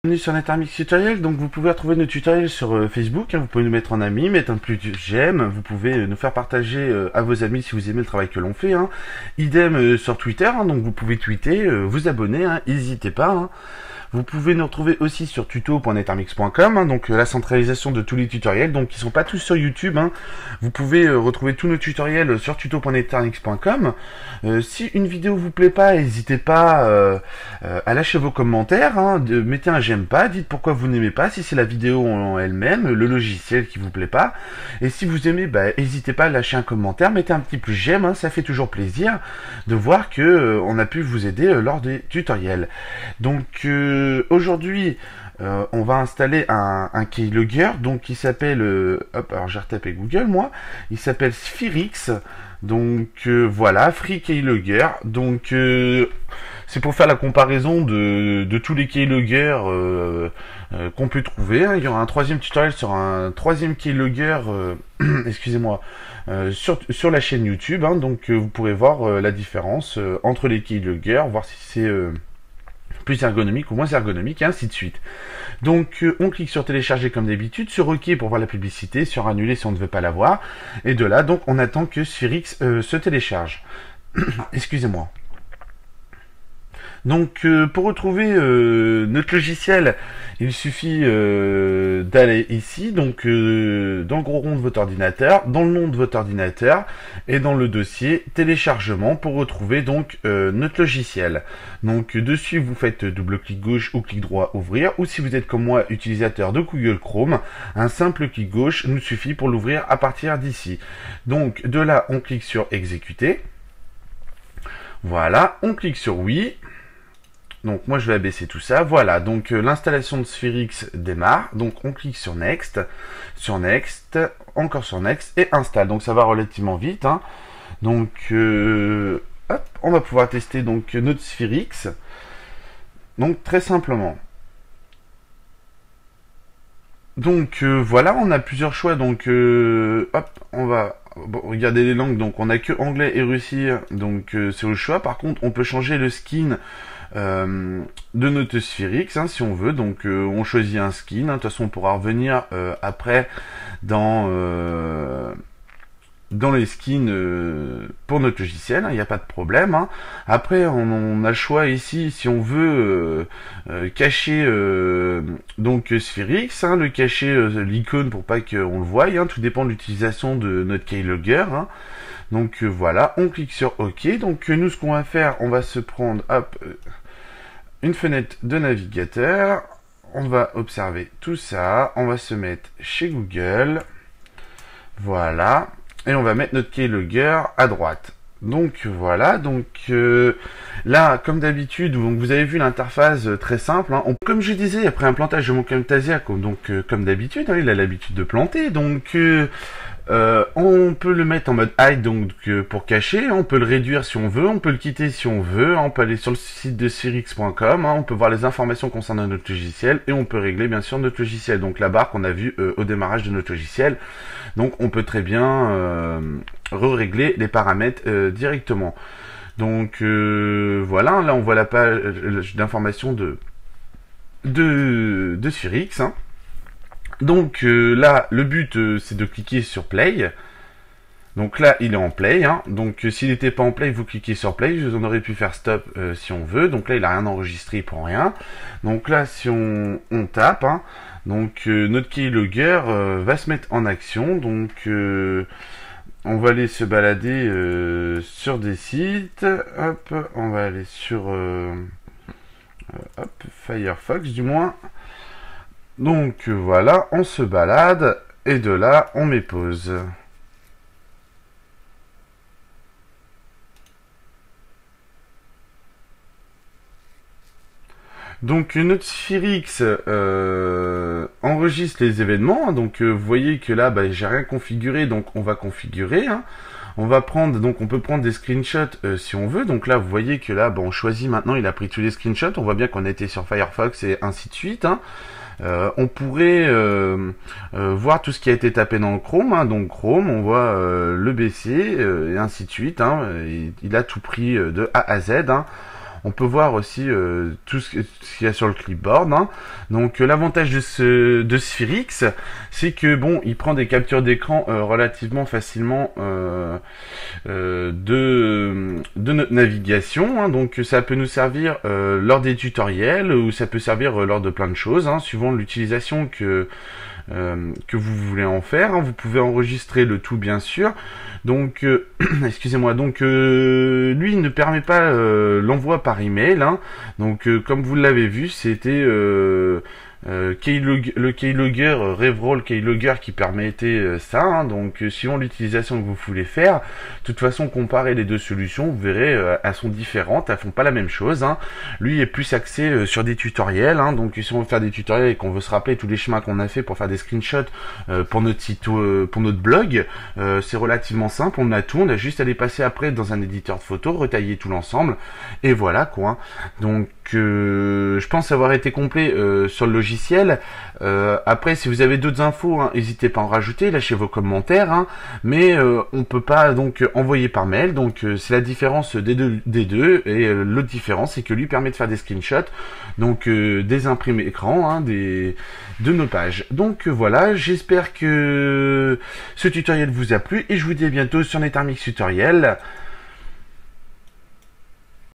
Bienvenue sur NetArmix Tutoriel. Donc vous pouvez retrouver nos tutoriels sur Facebook, vous pouvez nous mettre en ami, mettre un plus j'aime, vous pouvez nous faire partager à vos amis si vous aimez le travail que l'on fait. Idem sur Twitter, donc vous pouvez tweeter, vous abonner, n'hésitez pas. Vous pouvez nous retrouver aussi sur tuto.netarmix.com, donc la centralisation de tous les tutoriels, donc ils sont pas tous sur YouTube. Vous pouvez retrouver tous nos tutoriels sur tuto.netarmix.com. Si une vidéo vous plaît pas, n'hésitez pas à lâcher vos commentaires, mettez un j'aime pas, dites pourquoi vous n'aimez pas, si c'est la vidéo en elle-même, le logiciel qui vous plaît pas. Et si vous aimez, n'hésitez pas à lâcher un commentaire, mettez un petit plus j'aime, ça fait toujours plaisir de voir que on a pu vous aider lors des tutoriels. Donc aujourd'hui, on va installer un keylogger, donc qui s'appelle, alors j'ai retapé Google moi, il s'appelle Spherix, donc voilà, Free Keylogger, donc c'est pour faire la comparaison de tous les keyloggers qu'on peut trouver. Il y aura un troisième tutoriel sur un troisième keylogger, excusez-moi, sur la chaîne YouTube, donc vous pourrez voir la différence entre les keyloggers, voir si c'est plus ergonomique ou moins ergonomique, et ainsi de suite. Donc on clique sur télécharger comme d'habitude, sur OK pour voir la publicité, sur annuler si on ne veut pas la voir, et de là donc on attend que Spherix se télécharge. Excusez-moi. Donc pour retrouver notre logiciel, il suffit d'aller ici, donc dans le gros rond de votre ordinateur, dans le nom de votre ordinateur, et dans le dossier téléchargement pour retrouver donc notre logiciel. Donc dessus vous faites double clic gauche ou clic droit ouvrir, ou si vous êtes comme moi utilisateur de Google Chrome, un simple clic gauche nous suffit pour l'ouvrir à partir d'ici. Donc de là on clique sur exécuter. Voilà, on clique sur oui. Donc moi je vais abaisser tout ça, voilà, donc l'installation de Spherix démarre, donc on clique sur Next, encore sur Next, et installe, donc ça va relativement vite, donc hop, on va pouvoir tester donc notre Spherix, donc très simplement. Donc voilà, on a plusieurs choix, donc hop, on va regarder les langues, donc on a que anglais et russien, donc c'est au choix. Par contre on peut changer le skin de notre Spherix si on veut, donc on choisit un skin, de toute façon on pourra revenir après dans les skins pour notre logiciel, il n'y a pas de problème. Après on a le choix ici si on veut cacher donc Spherix, le cacher l'icône pour pas qu'on le voie, tout dépend de l'utilisation de notre keylogger. Donc voilà, on clique sur OK. Donc nous ce qu'on va faire, on va se prendre une fenêtre de navigateur, on va observer tout ça, on va se mettre chez Google, voilà, et on va mettre notre keylogger à droite. Donc voilà, donc là comme d'habitude, vous avez vu l'interface très simple, comme je disais, après un plantage de mon Camtasia, donc comme d'habitude, il a l'habitude de planter, donc on peut le mettre en mode hide, donc pour cacher, on peut le réduire si on veut, on peut le quitter si on veut, on peut aller sur le site de spherix.com, on peut voir les informations concernant notre logiciel, et on peut régler bien sûr notre logiciel, donc la barre qu'on a vue au démarrage de notre logiciel, donc on peut très bien régler les paramètres directement. Donc voilà, là on voit la page d'information de Spherix. Donc là, le but c'est de cliquer sur Play. Donc là, il est en Play. Donc s'il n'était pas en Play, vous cliquez sur Play. On aurait pu faire Stop si on veut. Donc là, il n'a rien enregistré, il prend rien. Donc là, si on tape, donc notre keylogger va se mettre en action. Donc on va aller se balader sur des sites. Hop, on va aller sur Firefox du moins. Donc voilà, on se balade et de là on met pause. Donc notre Spherix enregistre les événements, donc vous voyez que là j'ai rien configuré, donc on va configurer. On va prendre, donc on peut prendre des screenshots si on veut. Donc là vous voyez que là on choisit maintenant, il a pris tous les screenshots, on voit bien qu'on était sur Firefox et ainsi de suite. On pourrait voir tout ce qui a été tapé dans le Chrome, donc Chrome, on voit le BC et ainsi de suite. Il a tout pris de A à Z. on peut voir aussi tout ce qu'il y a sur le clipboard, hein. Donc l'avantage de Spherix, c'est que bon, il prend des captures d'écran relativement facilement de notre navigation, hein. Donc ça peut nous servir lors des tutoriels, ou ça peut servir lors de plein de choses, hein, suivant l'utilisation que vous voulez en faire, hein. Vous pouvez enregistrer le tout, bien sûr. Donc excusez-moi, donc lui il ne permet pas l'envoi par email, hein. Donc comme vous l'avez vu, c'était le keylogger, Revroll Keylogger, qui permettait ça, hein. Donc suivant l'utilisation que vous voulez faire, de toute façon, comparez les deux solutions, vous verrez, elles sont différentes, elles font pas la même chose, hein. Lui est plus axé sur des tutoriels, hein. Donc si on veut faire des tutoriels et qu'on veut se rappeler tous les schémas qu'on a fait pour faire des screenshots pour notre site, pour notre blog, c'est relativement simple, on a tout, on a juste à les passer après dans un éditeur de photos, retailler tout l'ensemble, et voilà quoi. Donc je pense avoir été complet sur le logiciel. Après, si vous avez d'autres infos, hein, n'hésitez pas à en rajouter, lâchez vos commentaires, hein. Mais on peut pas donc envoyer par mail, donc c'est la différence des deux, et l'autre différence, c'est que lui permet de faire des screenshots, donc des imprimés écran, hein, de nos pages. Donc voilà, j'espère que ce tutoriel vous a plu, et je vous dis à bientôt sur Nethermix Tutoriel.